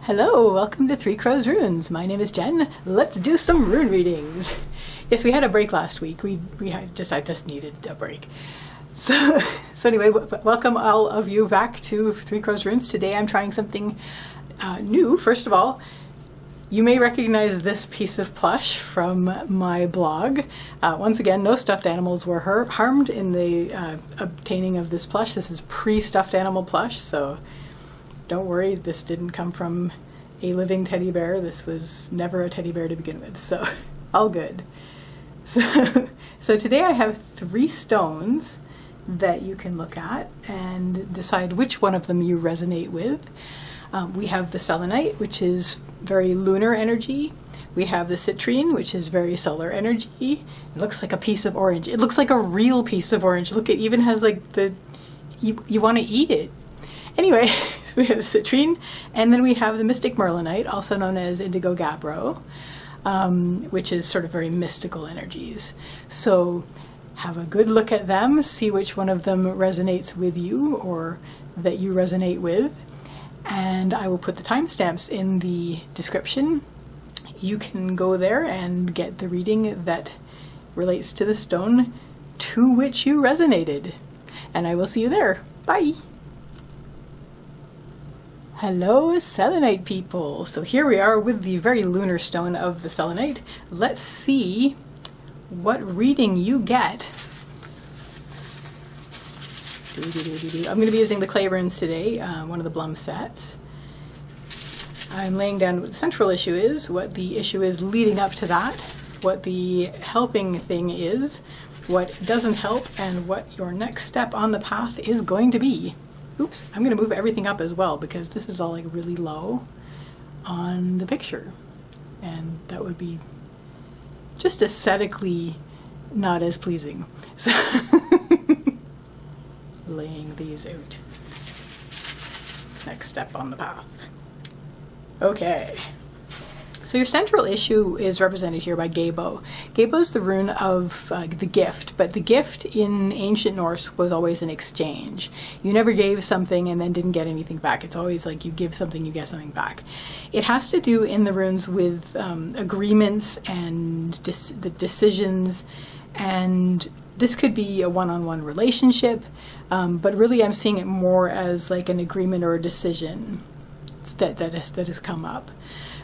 Hello, welcome to Three Crows Runes. My name is Jen. Let's do some rune readings. Yes, we had a break last week. I just needed a break. So anyway, welcome all of you back to Three Crows Runes. Today I'm trying something new. First of all, you may recognize this piece of plush from my blog. Once again, no stuffed animals were harmed in the obtaining of this plush. This is pre-stuffed animal plush, so don't worry, this didn't come from a living teddy bear. This was never a teddy bear to begin with, so all good. So today I have 3 stones that you can look at and decide which one of them you resonate with. We have the Selenite, which is very lunar energy. We have the Citrine, which is very solar energy. It looks like a piece of orange. It looks like a real piece of orange. Look, it even has like you want to eat it. Anyway, we have the Citrine, and then we have the mystic Merlinite, also known as indigo gabbro, which is sort of very mystical energies. So have a good look at them, see which one of them resonates with you or that you resonate with, and I will put the timestamps in the description. You can go there and get the reading that relates to the stone to which you resonated. And I will see you there. Bye! Hello, Selenite people! So here we are with the very lunar stone of the Selenite. Let's see what reading you get. I'm going to be using the clay runes today, one of the Blum sets. I'm laying down what the central issue is, what the issue is leading up to that, what the helping thing is, what doesn't help, and what your next step on the path is going to be. Oops, I'm going to move everything up as well because this is all like really low on the picture, and that would be just aesthetically not as pleasing. So laying these out. Next step on the path. Okay. So your central issue is represented here by Gabo. Gabo is the rune of the gift, but the gift in ancient Norse was always an exchange. You never gave something and then didn't get anything back. It's always like you give something, you get something back. It has to do in the runes with agreements and the decisions, and this could be a one-on-one relationship, but really I'm seeing it more as like an agreement or a decision that has come up.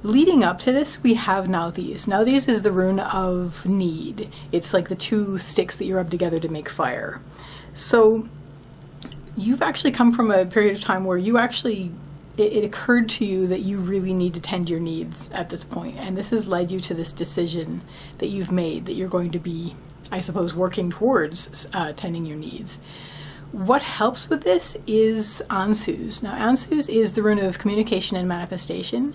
Leading up to this, we have Now These. Now These is the rune of need. It's like the 2 sticks that you rub together to make fire. So you've actually come from a period of time where you actually, it occurred to you that you really need to tend your needs at this point. And this has led you to this decision that you've made that you're going to be, I suppose, working towards tending your needs. What helps with this is Ansus. Now Ansus is the rune of communication and manifestation.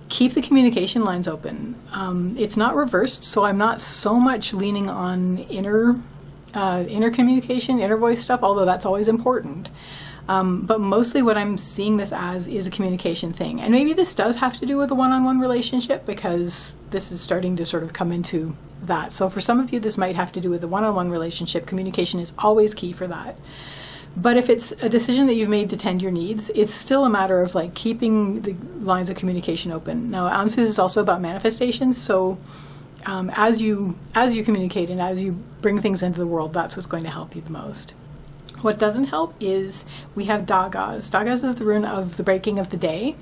Keep the communication lines open. It's not reversed, so I'm not so much leaning on inner communication, inner voice stuff, although that's always important. But mostly what I'm seeing this as is a communication thing. And maybe this does have to do with a one-on-one relationship because this is starting to sort of come into that. So for some of you, this might have to do with a one-on-one relationship. Communication is always key for that. But if it's a decision that you've made to tend your needs, it's still a matter of like keeping the lines of communication open. Now, Ansus is also about manifestations, so as you communicate and as you bring things into the world, that's what's going to help you the most. What doesn't help is we have Dagas. Dagas is the rune of the breaking of the day.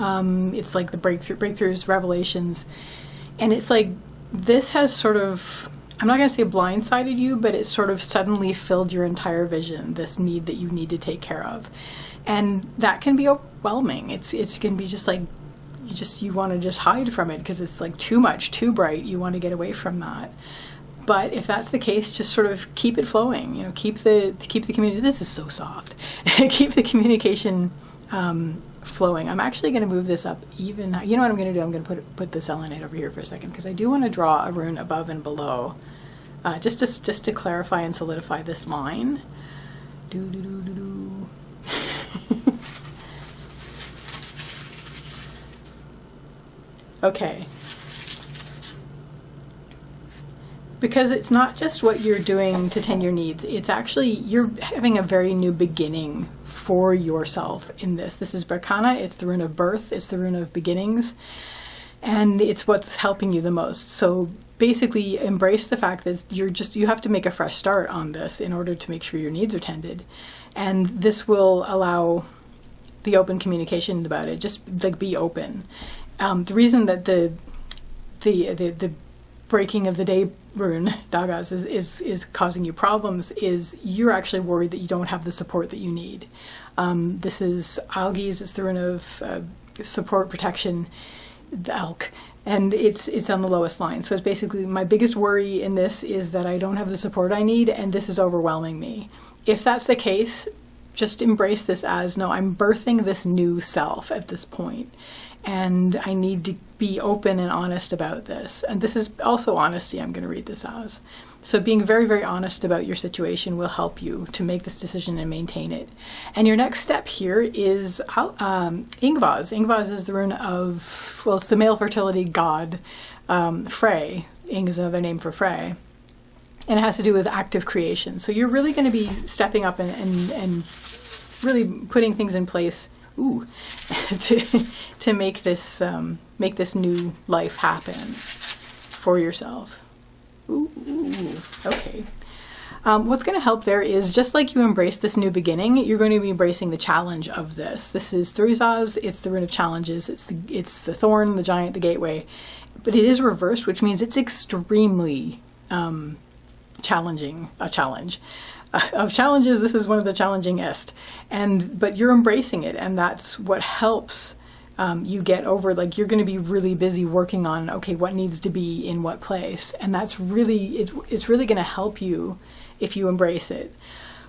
It's like the breakthroughs, revelations, and it's like this has sort of, I'm not going to say blindsided you, but it sort of suddenly filled your entire vision, this need that you need to take care of. And that can be overwhelming. It can be just like, you want to just hide from it because it's like too much, too bright. You want to get away from that. But if that's the case, just sort of keep it flowing. You know, keep the community. This is so soft. Keep the communication flowing. I'm actually going to move this up even. You know what I'm going to do? I'm going to put the selenite over here for a second because I do want to draw a rune above and below, just to clarify and solidify this line. Okay. Because it's not just what you're doing to tend your needs, it's actually, you're having a very new beginning for yourself in this. This is Berkana, it's the rune of birth, it's the rune of beginnings, and it's what's helping you the most. So basically embrace the fact that you have to make a fresh start on this in order to make sure your needs are tended. And this will allow the open communication about it. Just like be open. The reason that the breaking of the day rune, Dagas, is causing you problems is you're actually worried that you don't have the support that you need. This is Algi's, it's the rune of support, protection, the elk, and it's on the lowest line. So it's basically, my biggest worry in this is that I don't have the support I need, and this is overwhelming me. If that's the case, just embrace this as, no, I'm birthing this new self at this point, and I need to be open and honest about this. And this is also honesty, I'm going to read this as. So being very, very honest about your situation will help you to make this decision and maintain it. And your next step here is Ingvaz. Ingvaz is the rune of, well, it's the male fertility god, Frey. Ing is another name for Frey. And it has to do with active creation. So you're really going to be stepping up and really putting things in place, to make this new life happen for yourself. Okay. What's going to help there is, just like you embrace this new beginning, you're going to be embracing the challenge of this. This is Thurizaz, it's the rune of challenges, it's the thorn, the giant, the gateway, but it is reversed, which means it's extremely challenging, a challenge. Of challenges, this is one of the challengingest, but you're embracing it, and that's what helps you get over, like, you're going to be really busy working on, okay, what needs to be in what place, and that's really, it's really going to help you if you embrace it.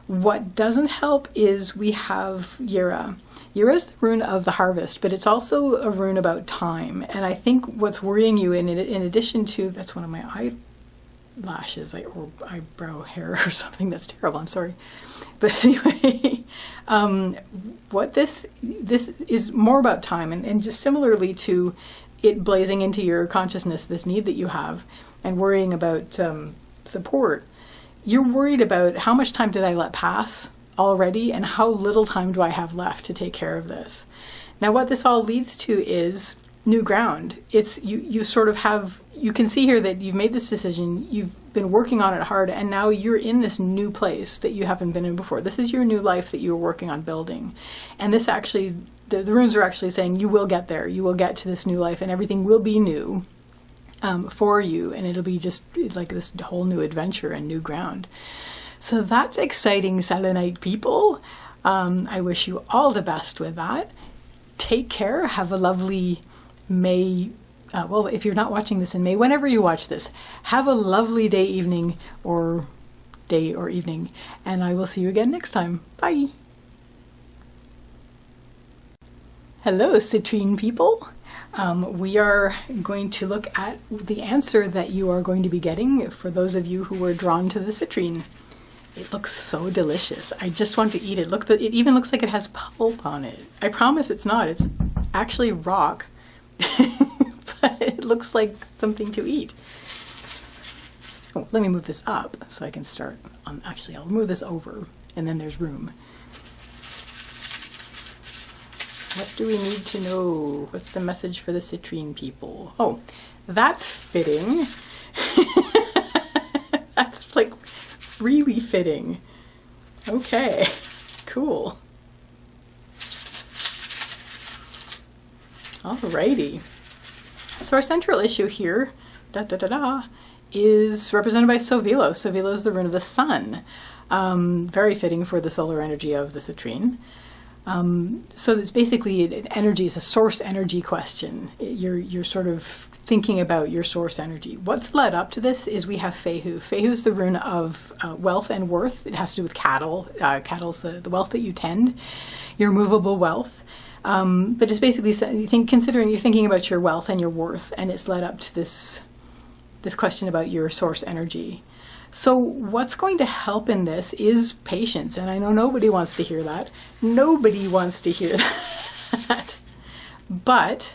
What doesn't help is we have Yira. Yira is the rune of the harvest, but it's also a rune about time, and I think what's worrying you in addition to, that's one of my eyelashes or eyebrow hair or something, that's terrible, I'm sorry. But anyway, what this is more about time, and just similarly to it blazing into your consciousness, this need that you have, and worrying about support, you're worried about how much time did I let pass already, and how little time do I have left to take care of this. Now what this all leads to is new ground. It's you sort of have, you can see here that you've made this decision, you've been working on it hard, and now you're in this new place that you haven't been in before. This is your new life that you were working on building. And this actually, the runes are actually saying you will get there, you will get to this new life, and everything will be new for you, and it'll be just like this whole new adventure and new ground. So that's exciting, Selenite people. I wish you all the best with that. Take care, have a lovely May, well, if you're not watching this in May, whenever you watch this, have a lovely day, evening, or evening, and I will see you again next time. Bye! Hello, Citrine people! We are going to look at the answer that you are going to be getting for those of you who were drawn to the citrine. It looks so delicious. I just want to eat it. Look, it even looks like it has pulp on it. I promise it's not. It's actually rock. But it looks like something to eat. Oh, let me move this up so I can start on, actually I'll move this over and then there's room. What do we need to know? What's the message for the citrine people? Oh, that's fitting. That's like really fitting. Okay, cool. Alrighty. So our central issue here, is represented by Savilo. Savilo is the rune of the sun. Very fitting for the solar energy of the citrine. So it's basically an energy, it's a source energy question. You're sort of thinking about your source energy. What's led up to this is we have Fehu. Fehu is the rune of wealth and worth. It has to do with cattle. Cattle's the wealth that you tend, your movable wealth. But it's basically considering you're thinking about your wealth and your worth, and it's led up to this question about your source energy. So what's going to help in this is patience, and I know nobody wants to hear that. Nobody wants to hear that. But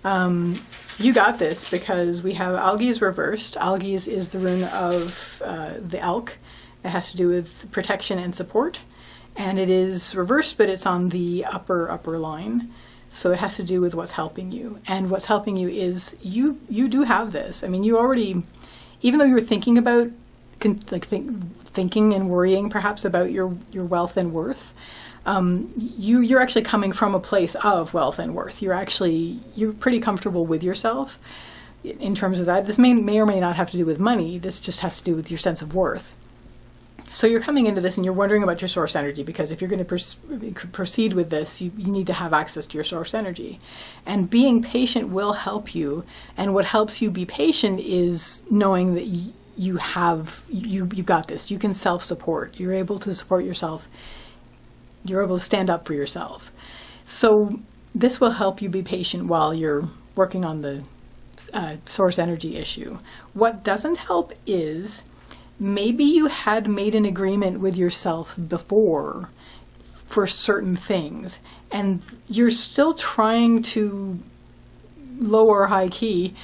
you got this, because we have Algi's reversed. Algi's is the rune of the elk. It has to do with protection and support. And it is reversed, but it's on the upper line. So it has to do with what's helping you. And what's helping you is you do have this. I mean, you already, even though you were thinking about, thinking and worrying perhaps about your wealth and worth, you're actually coming from a place of wealth and worth. You're pretty comfortable with yourself in terms of that. This may or may not have to do with money. This just has to do with your sense of worth. So you're coming into this and you're wondering about your source energy, because if you're going to proceed with this, you need to have access to your source energy. And being patient will help you. And what helps you be patient is knowing that you've got this. You can self-support. You're able to support yourself. You're able to stand up for yourself. So this will help you be patient while you're working on the source energy issue. What doesn't help is maybe you had made an agreement with yourself before for certain things, and you're still trying to lower high key,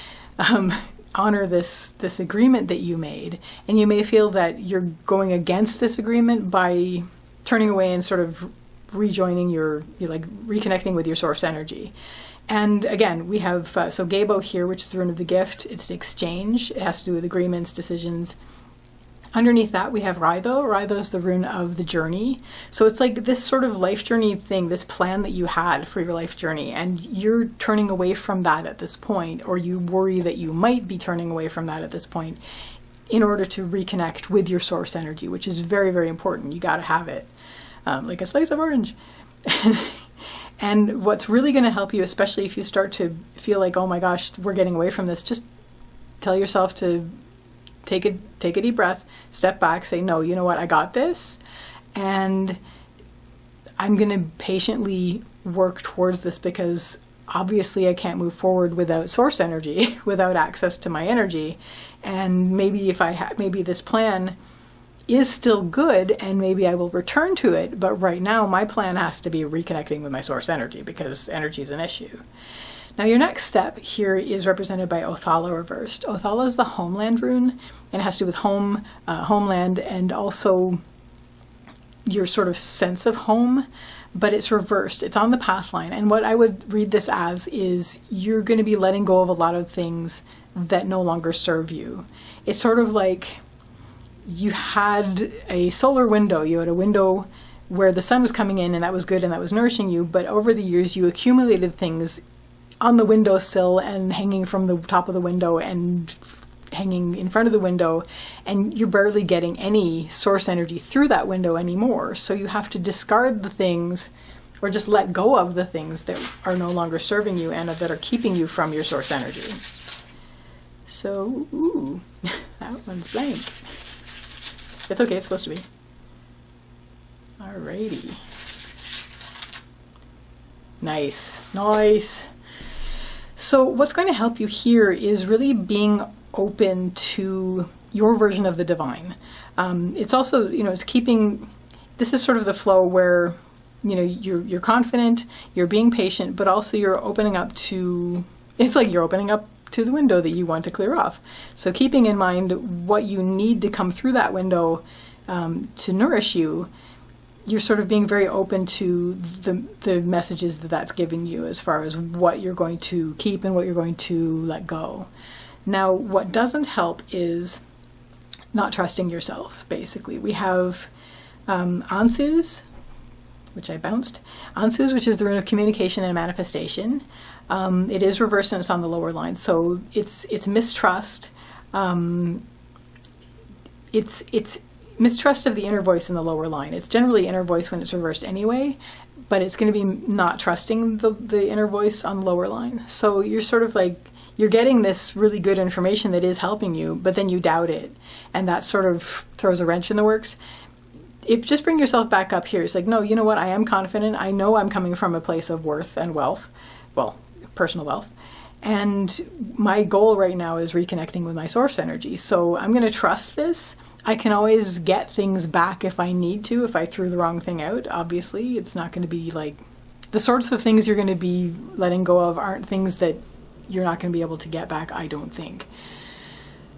honor this agreement that you made. And you may feel that you're going against this agreement by turning away and sort of rejoining reconnecting with your source energy. And again, we have, so Gabo here, which is the rune of the gift. It's exchange. It has to do with agreements, decisions. Underneath that, we have Raido. Raido is the rune of the journey. So it's like this sort of life journey thing, this plan that you had for your life journey, and you're turning away from that at this point, or you worry that you might be turning away from that at this point in order to reconnect with your source energy, which is very, very important. You got to have it, like a slice of orange. And what's really going to help you, especially if you start to feel like, oh my gosh, we're getting away from this, just tell yourself to take a deep breath, step back, say, no, you know what, I got this, and I'm going to patiently work towards this, because obviously I can't move forward without source energy, without access to my energy. And maybe maybe this plan is still good, and maybe I will return to it, but right now my plan has to be reconnecting with my source energy, because energy is an issue. Now your next step here is represented by Othala reversed. Othala is the homeland rune, and it has to do with homeland, and also your sort of sense of home, but it's reversed. It's on the path line. And what I would read this as is you're going to be letting go of a lot of things that no longer serve you. It's sort of like you had a solar window. You had a window where the sun was coming in, and that was good and that was nourishing you, but over the years you accumulated things on the windowsill and hanging from the top of the window and hanging in front of the window, and you're barely getting any source energy through that window anymore. So you have to discard the things, or just let go of the things that are no longer serving you and that are keeping you from your source energy. So, ooh, that one's blank. It's okay, it's supposed to be. Alrighty. Nice. So what's going to help you here is really being open to your version of the divine. It's also, it's keeping, this is sort of the flow where, you're confident, you're being patient, but also you're opening up to, it's like you're opening up to the window that you want to clear off. So keeping in mind what you need to come through that window to nourish you, you're sort of being very open to the messages that's giving you as far as what you're going to keep and what you're going to let go. Now, what doesn't help is not trusting yourself, basically. We have Ansu's, which I bounced. Ansu's, which is the rune of communication and manifestation. It is reversed and it's on the lower line. So it's mistrust. It's mistrust of the inner voice in the lower line. It's generally inner voice when it's reversed anyway, but it's going to be not trusting the inner voice on the lower line. So you're sort of like, you're getting this really good information that is helping you, but then you doubt it, and that sort of throws a wrench in the works. Just bring yourself back up here. It's like, no, you know what? I am confident. I know I'm coming from a place of worth and wealth, well, personal wealth. And my goal right now is reconnecting with my source energy. So I'm going to trust this. I can always get things back if I need to, if I threw the wrong thing out. Obviously, it's not going to be like, the sorts of things you're going to be letting go of aren't things that you're not going to be able to get back, I don't think.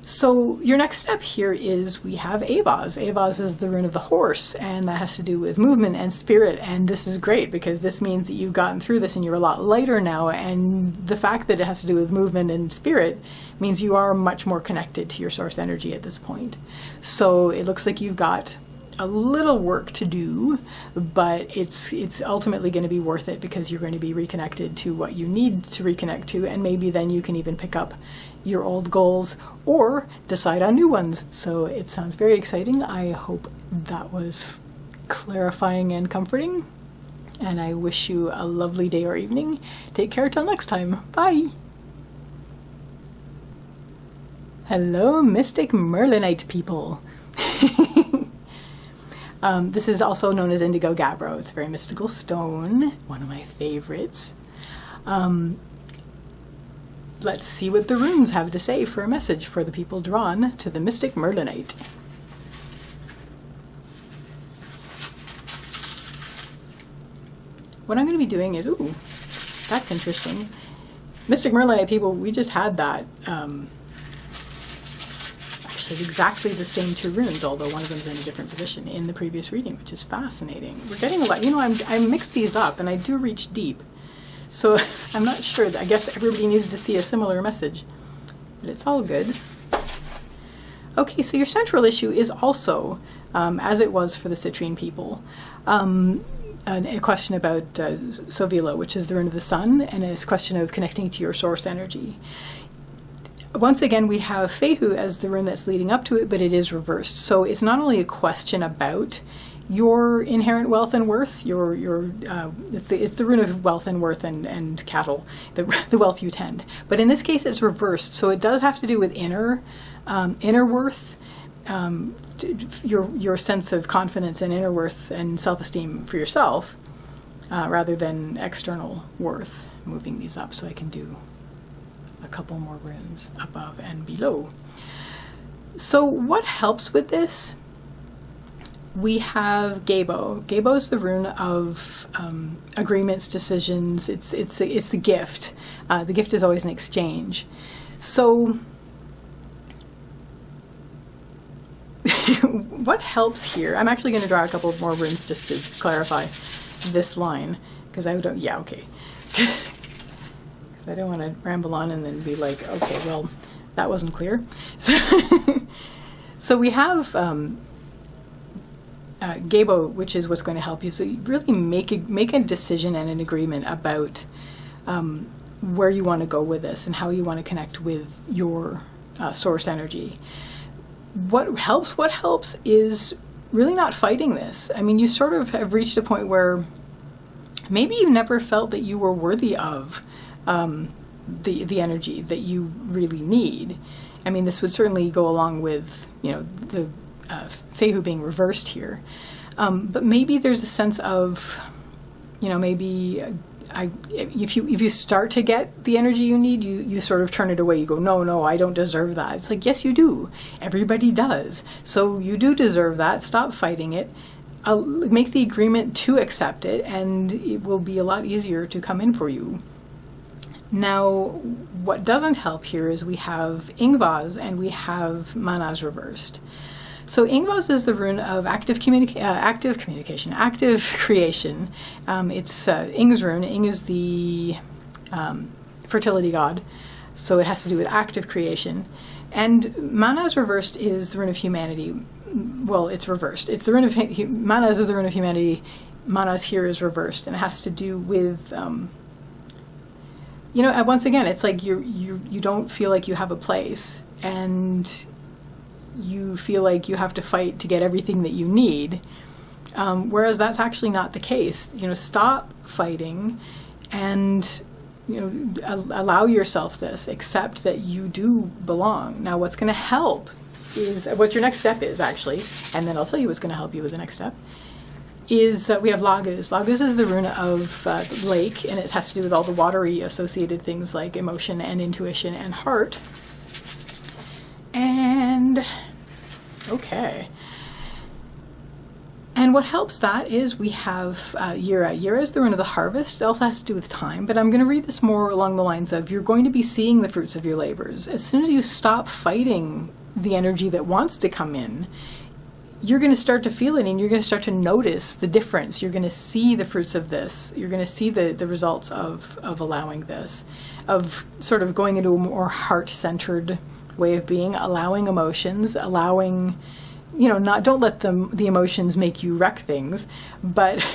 So your next step here is we have Avaz. Avaz is the rune of the horse, and that has to do with movement and spirit, and this is great because this means that you've gotten through this and you're a lot lighter now, and the fact that it has to do with movement and spirit means you are much more connected to your source energy at this point. So it looks like you've got a little work to do, but it's ultimately going to be worth it because you're going to be reconnected to what you need to reconnect to, and maybe then you can even pick up your old goals or decide on new ones. So it sounds very exciting. I hope that was clarifying and comforting, and I wish you a lovely day or evening. Take care till next time. Bye! Hello, Mystic Merlinite people. This is also known as indigo gabbro. It's a very mystical stone, one of my favorites. Let's see what the runes have to say for a message for the people drawn to the Mystic Merlinite. What I'm going to be doing is, ooh, that's interesting. Mystic Merlinite people, we just had that. Exactly the same two runes, although one of them is in a different position in the previous reading, which is fascinating. We're getting a lot, you know, I mix these up and I do reach deep. So I'm not sure, I guess everybody needs to see a similar message, but it's all good. Okay, so your central issue is also, as it was for the Citrine people, a question about Savilo, which is the rune of the sun, and it's a question of connecting to your source energy. Once again, we have Fehu as the rune that's leading up to it, but it is reversed. So it's not only a question about your inherent wealth and worth, it's the rune of wealth and worth and cattle, the wealth you tend. But in this case, it's reversed. So it does have to do with inner worth, your sense of confidence and inner worth and self-esteem for yourself, rather than external worth. Moving these up so I can do a couple more runes above and below. So what helps with this? We have Gabo. Gabo is the rune of agreements, decisions. It's the gift. The gift is always an exchange. So what helps here? I'm actually going to draw a couple more runes just to clarify this line, because I don't. Yeah, okay. I don't want to ramble on and then be like, okay, well, that wasn't clear. So we have Gabo, which is what's going to help you. So you really make a decision and an agreement about where you want to go with this and how you want to connect with your source energy. What helps is really not fighting this. I mean, you sort of have reached a point where maybe you never felt that you were worthy of the energy that you really need. I mean, this would certainly go along with, you know, the Fehu being reversed here. But maybe there's a sense of, you know, maybe if you start to get the energy you need, you sort of turn it away. You go, no, I don't deserve that. It's like, yes, you do. Everybody does. So you do deserve that. Stop fighting it. Make the agreement to accept it, and it will be a lot easier to come in for you. Now, what doesn't help here is we have Ingvaz and we have Manaz reversed. So Ingvaz is the rune of active creation. It's Ing's rune. Ing is the fertility god, so it has to do with active creation. And Manaz reversed is the rune of humanity. Well, it's reversed. It's the rune of Manaz is the rune of humanity. Manaz here is reversed, and it has to do with you know, once again, it's like you don't feel like you have a place, and you feel like you have to fight to get everything that you need, whereas that's actually not the case. You know, stop fighting, and you know, allow yourself this. Accept that you do belong. Now, what's going to help is what your next step is actually, and then I'll tell you what's going to help you with the next step. Is we have Laguz. Laguz is the rune of the lake, and it has to do with all the watery associated things like emotion and intuition and heart. And okay, And what helps that is we have Yira. Yira is the rune of the harvest. It also has to do with time, but I'm going to read this more along the lines of you're going to be seeing the fruits of your labors. As soon as you stop fighting the energy that wants to come in, you're going to start to feel it, and you're going to start to notice the difference. You're going to see the fruits of this. You're going to see the results of allowing this, of sort of going into a more heart-centered way of being, allowing emotions, allowing, don't let the emotions make you wreck things, but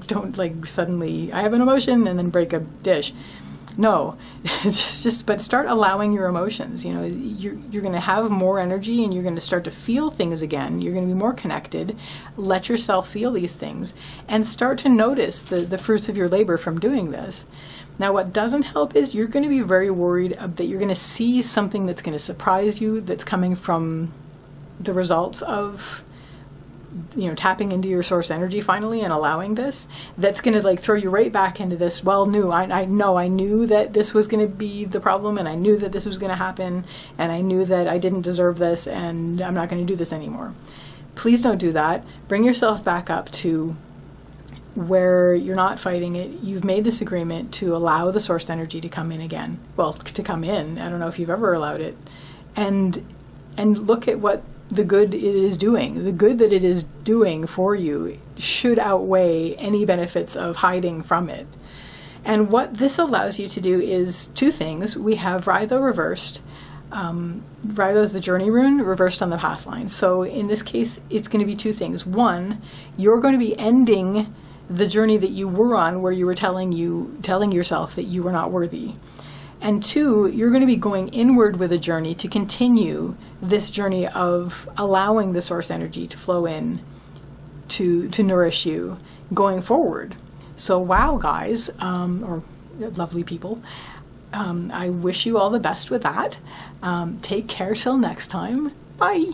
don't suddenly, I have an emotion and then break a dish. No, but start allowing your emotions. You're going to have more energy, and you're going to start to feel things again. You're going to be more connected. Let yourself feel these things and start to notice the fruits of your labor from doing this. Now, what doesn't help is you're going to be very worried that you're going to see something that's going to surprise you, that's coming from the results of tapping into your source energy finally and allowing this, that's going to throw you right back into this, I knew that this was going to be the problem, and I knew that this was going to happen, and I knew that I didn't deserve this, and I'm not going to do this anymore. Please don't do that. Bring yourself back up to where you're not fighting it. You've made this agreement to allow the source energy to come in again. Well, to come in. I don't know if you've ever allowed it. And look at what the good it is doing. The good that it is doing for you should outweigh any benefits of hiding from it. And what this allows you to do is two things. We have Rytho reversed. Rytho is the journey rune reversed on the path line. So in this case, it's going to be two things. One, you're going to be ending the journey that you were on, where you were telling yourself that you were not worthy. And two, you're going to be going inward with a journey to continue this journey of allowing the source energy to flow in to nourish you going forward. So wow, guys, or lovely people, I wish you all the best with that. Take care till next time. Bye.